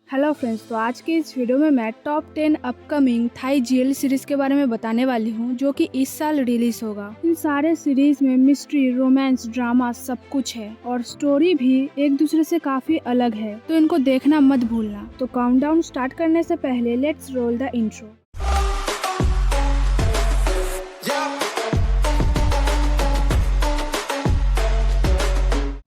Hello friends, तो आज के इस वीडियो में मैं top 10 upcoming Thai GL series के बारे में बताने वाली हूँ जो कि इस साल रिलीज होगा। इन सारे सीरीज में मिस्ट्री, रोमांस, ड्रामा सब कुछ है और स्टोरी भी एक दूसरे से काफी अलग है, तो इनको देखना मत भूलना। तो काउंटडाउन स्टार्ट करने से पहले let's roll the intro.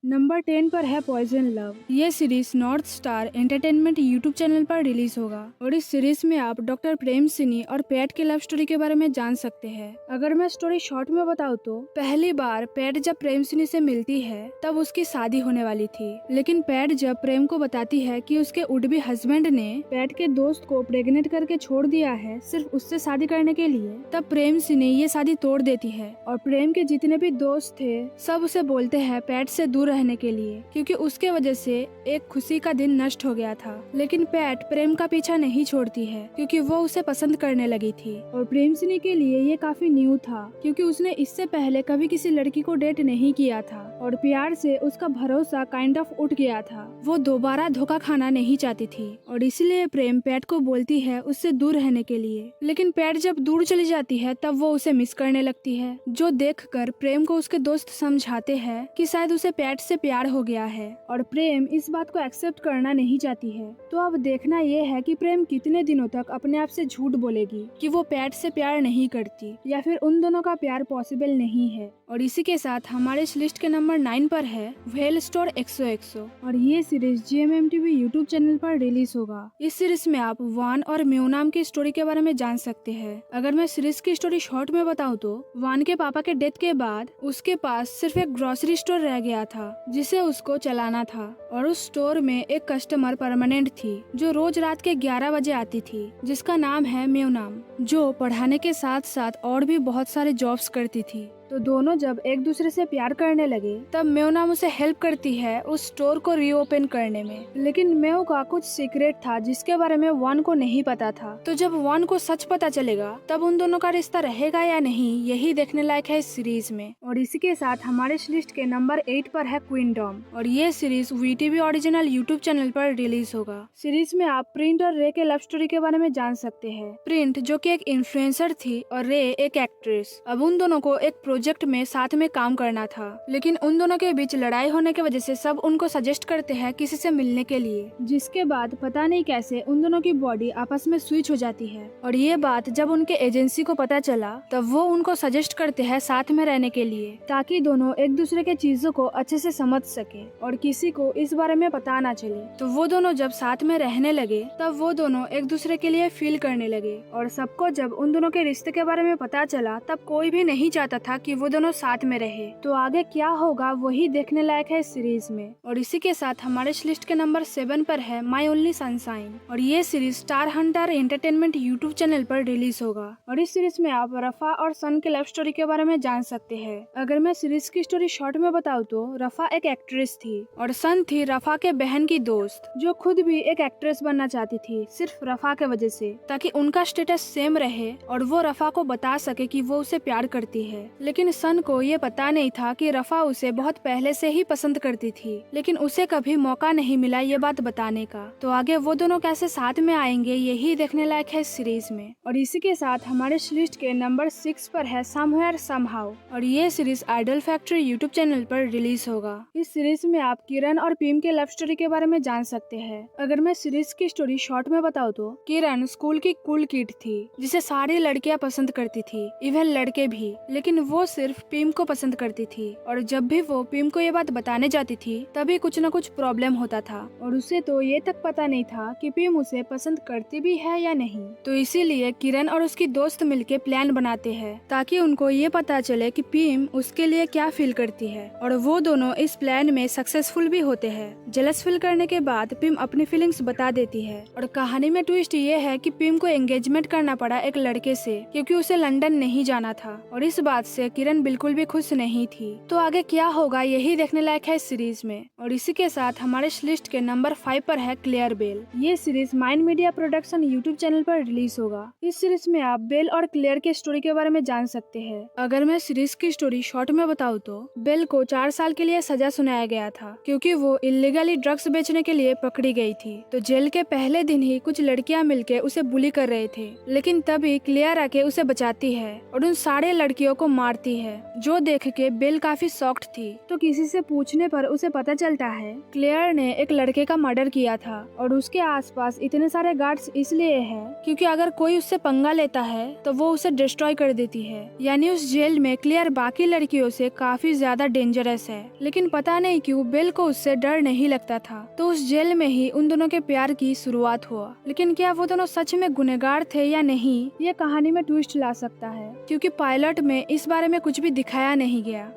Number 10 पर है पॉइजन लव। ये series north star entertainment YouTube channel पर रिलीज होगा और इस सीरीज में आप डॉक्टर प्रेम सिनी और पैट के लव स्टोरी के बारे में जान सकते हैं। अगर मैं स्टोरी शॉर्ट में बताऊँ तो पहली बार पैट जब प्रेम सिनी से मिलती है तब उसकी शादी होने वाली थी, लेकिन पैट जब प्रेम को बताती है कि उसके वुड बी हस्बैंड ने पैट के दोस्त को प्रेग्नेंट करके छोड़ दिया है सिर्फ उससे शादी करने के लिए, तब प्रेम सिनी ये शादी तोड़ देती है और प्रेम के जितने भी दोस्त थे सब उसे बोलते हैं पैट से दूर रहने के लिए, क्योंकि उसके वजह से एक खुशी का दिन नष्ट हो गया था। लेकिन पैट प्रेम का पीछा नहीं छोड़ती है क्योंकि वो उसे पसंद करने लगी थी और प्रेम सिनी के लिए ये काफी न्यू था क्योंकि उसने इससे पहले कभी किसी लड़की को डेट नहीं किया था और प्यार से उसका भरोसा काइंड ऑफ उठ गया था। वो दोबारा धोखा खाना नहीं चाहती थी और इसलिए प्रेम पैट को बोलती है उससे दूर रहने के लिए, लेकिन पैट जब दूर चली जाती है तब वो उसे मिस करने लगती है, जो देखकर प्रेम को उसके दोस्त समझाते हैं कि शायद उसे पैट से प्यार हो गया है और प्रेम इस बात को एक्सेप्ट करना नहीं चाहती है। तो अब देखना ये है कि प्रेम कितने दिनों तक अपने आप से झूठ बोलेगी कि वो पैट से प्यार नहीं करती या फिर उन दोनों का प्यार पॉसिबल नहीं है। और इसी के साथ हमारे इस लिस्ट के नंबर 9 पर है व्हेल स्टोर XOXO और ये सीरीज GMMTV यूट्यूब चैनल पर रिलीज होगा। इस सीरीज में आप वान और म्यो नाम की स्टोरी के बारे में जान सकते हैं। अगर मैं सीरीज की स्टोरी शॉर्ट में बताऊँ तो वान के पापा के डेथ के बाद उसके पास सिर्फ एक ग्रोसरी स्टोर रह गया था जिसे उसको चलाना था और उस स्टोर में एक कस्टमर परमानेंट थी जो रोज रात के 11 बजे आती थी, जिसका नाम है म्यो नाम, जो पढ़ाने के साथ साथ और भी बहुत सारे जॉब्स करती थी। तो दोनों जब एक दूसरे से प्यार करने लगे तब म्यो नाम उसे हेल्प करती है उस स्टोर को रीओपन करने में, लेकिन म्यो का कुछ सीक्रेट था जिसके बारे में वान को नहीं पता था। तो जब वान को सच पता चलेगा तब उन दोनों का रिश्ता रहेगा या नहीं, यही देखने लायक है इस सीरीज में। और इसी के साथ हमारे इस लिस्ट के नंबर 8 पर है क्वीनडम और ये series VTV original YouTube channel पर रिलीज होगा। सीरीज में आप प्रिंट और रे के लव स्टोरी के बारे में जान सकते हैं। प्रिंट जो कि एक इन्फ्लुएंसर थी और रे एक एक्ट्रेस। अब उन दोनों को एक प्रोजेक्ट में साथ में काम करना था, लेकिन उन दोनों के बीच लड़ाई होने की वजह से सब उनको सजेस्ट करते हैं किसी से मिलने के लिए, जिसके बाद पता नहीं कैसे उन दोनों की बॉडी आपस में स्विच हो जाती है। और ये बात जब उनके एजेंसी को पता चला तब वो उनको सजेस्ट करते हैं साथ में रहने के लिए, ताकि दोनों एक दूसरे के चीजों को अच्छे से समझ सके और किसी को इस बारे में पता ना चले। तो वो दोनों जब साथ में रहने लगे तब वो दोनों एक दूसरे के लिए फील करने लगे और सबको जब उन दोनों के रिश्ते के बारे में पता चला तब कोई भी नहीं चाहता था कि वो दोनों साथ में रहे। तो आगे क्या होगा वही देखने लायक है इस सीरीज में। और इसी के साथ हमारे इस लिस्ट के नंबर 7 पर है माई ओनली सनशाइन और ये series star Hunter entertainment YouTube channel पर रिलीज होगा। और इस सीरीज में आप रफा और सन के लव स्टोरी के बारे में जान सकते हैं। अगर मैं सीरीज की स्टोरी शॉर्ट में बताऊँ तो रफा एक एक्ट्रेस थी और सन थी रफा के बहन की दोस्त, जो खुद भी एक एक्ट्रेस बनना चाहती थी सिर्फ रफा के वजह से, ताकि उनका स्टेटस सेम रहे और वो रफा को बता सके कि वो उसे प्यार करती है। लेकिन सन को ये पता नहीं था कि रफा उसे बहुत पहले से ही पसंद करती थी, लेकिन उसे कभी मौका नहीं मिला ये बात बताने का। तो आगे वो दोनों कैसे साथ में आएंगे यही देखने लायक है इस सीरीज में। और इसी के साथ हमारे इस लिस्ट के नंबर 6 पर है समवेयर समहाउ और ये series Idol Factory YouTube channel पर रिलीज होगा। इस सीरीज में आप किरण और पीम के लव स्टोरी के बारे में जान सकते हैं। अगर मैं सीरीज की स्टोरी शॉर्ट में बताऊँ तो किरण स्कूल की कूल किड थी जिसे सारी लड़कियां पसंद करती थी, इवन लड़के भी, लेकिन वो सिर्फ पीम को पसंद करती थी और जब भी वो पीम को ये बात बताने जाती थी तभी कुछ न कुछ प्रॉब्लम होता था और उसे तो ये तक पता नहीं था कि पीम उसे पसंद करती भी है या नहीं। तो इसीलिए किरण और उसकी दोस्त मिलके प्लान बनाते हैं ताकि उनको ये पता चले कि पीम उसके लिए क्या फील करती है और वो दोनों इस प्लान में सक्सेसफुल भी होते हैं। जेलस फील करने के बाद पीम अपनी फीलिंग्स बता देती है और कहानी में ट्विस्ट ये है कि पीम को एंगेजमेंट करना पड़ा एक लड़के से क्योंकि उसे लंदन नहीं जाना था और इस बात से किरण बिल्कुल भी खुश नहीं थी। तो आगे क्या होगा यही देखने लायक है इस सीरीज में। और इसी के साथ हमारे इस लिस्ट के नंबर 5 पर है क्लेयर बेल। ये series mind media production YouTube channel पर रिलीज होगा। इस सीरीज में आप बेल और क्लेयर के स्टोरी के बारे में जान सकते हैं। अगर मैं सीरीज की स्टोरी शॉर्ट में बताऊँ तो बेल को 4 साल के लिए सजा सुनाया गया था क्योंकि वो इल्लीगली ड्रग्स बेचने के लिए पकड़ी गई थी। तो जेल के पहले दिन ही कुछ लड़कियां मिलके उसे बुली कर रहे थे, लेकिन तभी क्लेयर आके उसे बचाती है और उन सारे लड़कियों को मारती है, जो देख के बेल काफी शॉक्ड थी। तो किसी से पूछने पर उसे पता चलता है क्लेयर ने एक लड़के का मर्डर किया था और उसके आसपास इतने सारे गार्ड्स इसलिए है क्योंकि अगर कोई उससे पंगा लेता है तो वो उसे डिस्ट्रॉय कर देती है। यानी उस जेल में क्लेयर बाकी लड़कियों से काफी ज्यादा डेंजरस है, लेकिन पता नहीं क्यों बेल को उससे डर नहीं लगता था। तो उस जेल में ही उन दोनों के प्यार की शुरुआत हुआ। लेकिन क्या वो दोनों सच में गुनहगार थे या नहीं, ये कहानी में ट्विस्ट ला सकता है क्योंकि पायलट में इस बारे में कुछ भी दिखाया नहीं गया।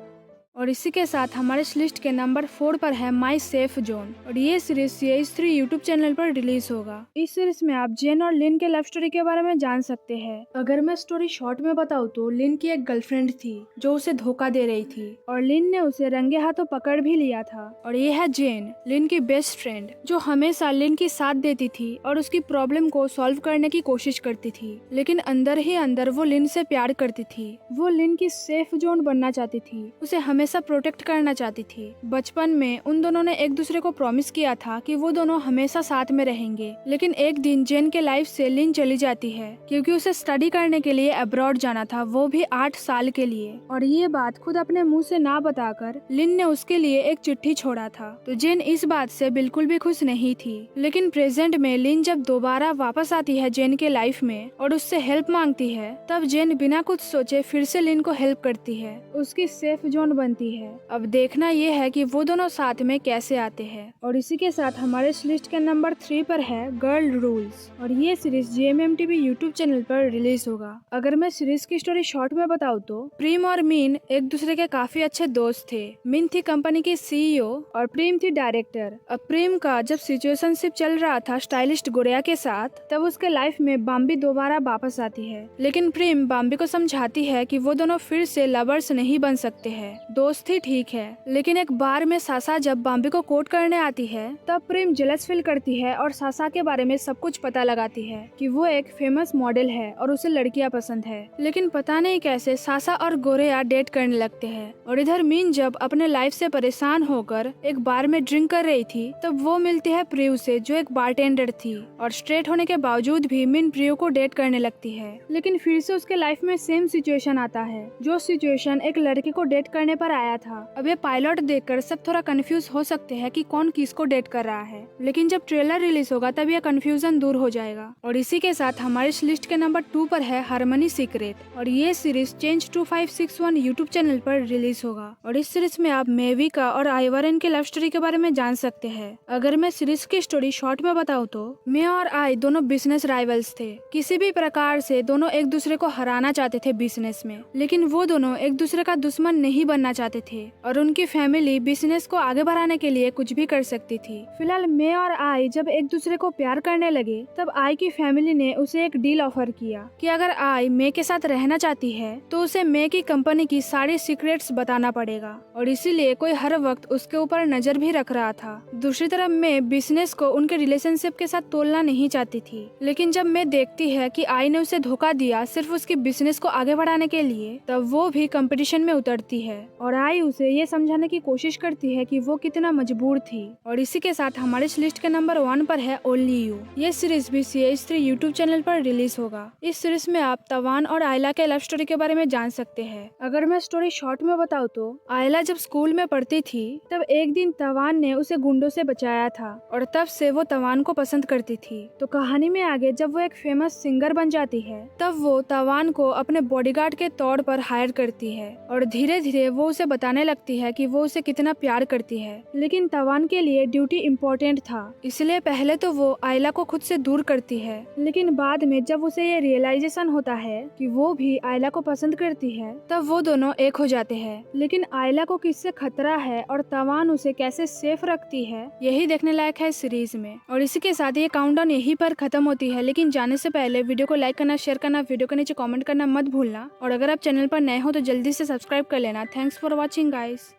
और इसी के साथ हमारे इस लिस्ट के नंबर 4 पर है माई सेफ जोन। और ये सीरीज CH3 यूट्यूब चैनल पर रिलीज होगा। इस सीरीज में आप जेन और लिन के लव स्टोरी के बारे में जान सकते हैं। अगर मैं स्टोरी शॉर्ट में बताऊँ तो लिन की एक गर्लफ्रेंड थी जो उसे धोखा दे रही थी और लिन ने उसे रंगे हाथों पकड़ भी लिया था। और ये है जेन, लिन की बेस्ट फ्रेंड, जो हमेशा लिन की साथ देती थी और उसकी प्रॉब्लम को सॉल्व करने की कोशिश करती थी। लेकिन अंदर ही अंदर वो लिन से प्यार करती थी। वो लिन की सेफ जोन बनना चाहती थी, उसे हमेशा प्रोटेक्ट करना चाहती थी। बचपन में उन दोनों ने एक दूसरे को प्रॉमिस किया था कि वो दोनों हमेशा साथ में रहेंगे। लेकिन एक दिन जेन के लाइफ से लिन चली जाती है क्योंकि उसे स्टडी करने के लिए अब्रॉड जाना था, वो भी 8 साल के लिए। और ये बात खुद अपने मुंह से ना बताकर लिन ने उसके लिए एक चिट्ठी छोड़ा था। तो जेन इस बात से बिल्कुल भी खुश नहीं थी। लेकिन प्रेजेंट में लिन जब दोबारा वापस आती है जेन के लाइफ में और उससे हेल्प मांगती है, तब जेन बिना कुछ सोचे फिर से लिन को हेल्प करती है, उसकी सेफ जोन बनती है। अब देखना ये है कि वो दोनों साथ में कैसे आते हैं। और इसी के साथ हमारे इस लिस्ट के नंबर 3 पर है गर्ल रूल्स। और ये सीरीज JMMTV यूट्यूब चैनल पर रिलीज होगा। अगर मैं सीरीज की स्टोरी शॉर्ट में बताऊँ तो प्रीम और मीन एक दूसरे के काफी अच्छे दोस्त थे। मीन थी कंपनी की CEO और प्रीम थी डायरेक्टर। अब प्रीम का जब सिचुएशनशिप चल रहा था स्टाइलिस्ट गोरिया के साथ, तब उसके लाइफ में बाम्बी दोबारा वापस आती है। लेकिन प्रीम बाम्बी को समझाती है कि वो दोनों फिर से लवर्स नहीं बन सकते हैं, दोस्त ही ठीक है। लेकिन एक बार में सासा जब बाम्बी को कोर्ट करने आती है, तब प्रेम जेलस फील करती है और सासा के बारे में सब कुछ पता लगाती है कि वो एक फेमस मॉडल है और उसे लड़कियां पसंद है। लेकिन पता नहीं कैसे सासा और गोरेया डेट करने लगते हैं। और इधर मीन जब अपने लाइफ से परेशान होकर एक बार में ड्रिंक कर रही थी, तब वो मिलती है प्रियू से, जो एक बारटेंडर थी। और स्ट्रेट होने के बावजूद भी मीन प्रियू को डेट करने लगती है। लेकिन फिर से उसके लाइफ में सेम सिचुएशन आता है, जो सिचुएशन एक लड़के को डेट करने पर आया था। अब ये पायलट देखकर सब थोड़ा कंफ्यूज हो सकते हैं कि कौन किसको डेट कर रहा है, लेकिन जब ट्रेलर रिलीज होगा तब यह कंफ्यूजन दूर हो जाएगा। और इसी के साथ हमारे इस लिस्ट के नंबर 2 पर है हार्मनी सीक्रेट। और ये सीरीज चेंज 2561 यूट्यूब चैनल पर रिलीज होगा। और इस सीरीज में आप मेविका और आइवरन के लव स्टोरी के बारे में जान सकते हैं। अगर मैं सीरीज की स्टोरी शॉर्ट में बताऊँ तो मे और आई दोनों बिजनेस राइवल्स थे। किसी भी प्रकार से दोनों एक दूसरे को हराना चाहते थे बिजनेस में, लेकिन वो दोनों एक दूसरे का दुश्मन नहीं बनना चाहते थे और उनकी फैमिली बिजनेस को आगे बढ़ाने के लिए कुछ भी कर सकती थी। फिलहाल मे और आई जब एक दूसरे को प्यार करने लगे, तब आई की फैमिली ने उसे एक डील ऑफर किया कि अगर आई मे के साथ रहना चाहती है तो उसे मे की कंपनी की सारी सीक्रेट्स बताना पड़ेगा। और इसीलिए कोई हर वक्त उसके ऊपर नजर भी रख रहा था। दूसरी तरफ मे बिजनेस को उनके रिलेशनशिप के साथ तोलना नहीं चाहती थी, लेकिन जब मे देखती है कि आई ने उसे धोखा दिया सिर्फ उसकी बिजनेस को आगे बढ़ाने के लिए, तब वो भी कंपटीशन में उतरती है और आई उसे ये समझाने की कोशिश करती है कि वो कितना मजबूर थी। और इसी के साथ हमारे इस लिस्ट के नंबर 1 पर है ओनली यू। ये सीरीज भी CH3 यूट्यूब चैनल पर रिलीज होगा। इस सीरीज में आप तवान और आयला के लव स्टोरी के बारे में जान सकते हैं। अगर मैं स्टोरी शॉर्ट में बताऊँ तो आयला जब स्कूल में पढ़ती थी, तब एक दिन तवान ने उसे गुंडों से बचाया था और तब से वो तवान को पसंद करती थी। तो कहानी में आगे जब वो एक फेमस सिंगर बन जाती है, तब वो तवान को अपने बॉडीगार्ड के तौर पर हायर करती है और धीरे धीरे वो उसे उसे बताने लगती है कि वो उसे कितना प्यार करती है, लेकिन तवान के लिए ड्यूटी इम्पोर्टेंट था, इसलिए पहले तो वो आयला को खुद से दूर करती है। लेकिन बाद में जब उसे ये रियलाइजेशन होता है कि वो भी आयला को पसंद करती है, तब वो दोनों एक हो जाते हैं। लेकिन आयला को किससे खतरा है और तवान उसे कैसे सेफ रखती है, यही देखने लायक है इस सीरीज में। और इसी के साथ ये काउंटडाउन यहीं पर खत्म होती है। लेकिन जाने से पहले वीडियो को लाइक करना, शेयर करना, वीडियो के नीचे कमेंट करना मत भूलना। और अगर आप चैनल पर नए हो तो जल्दी से सब्सक्राइब कर लेना। Thanks for watching guys.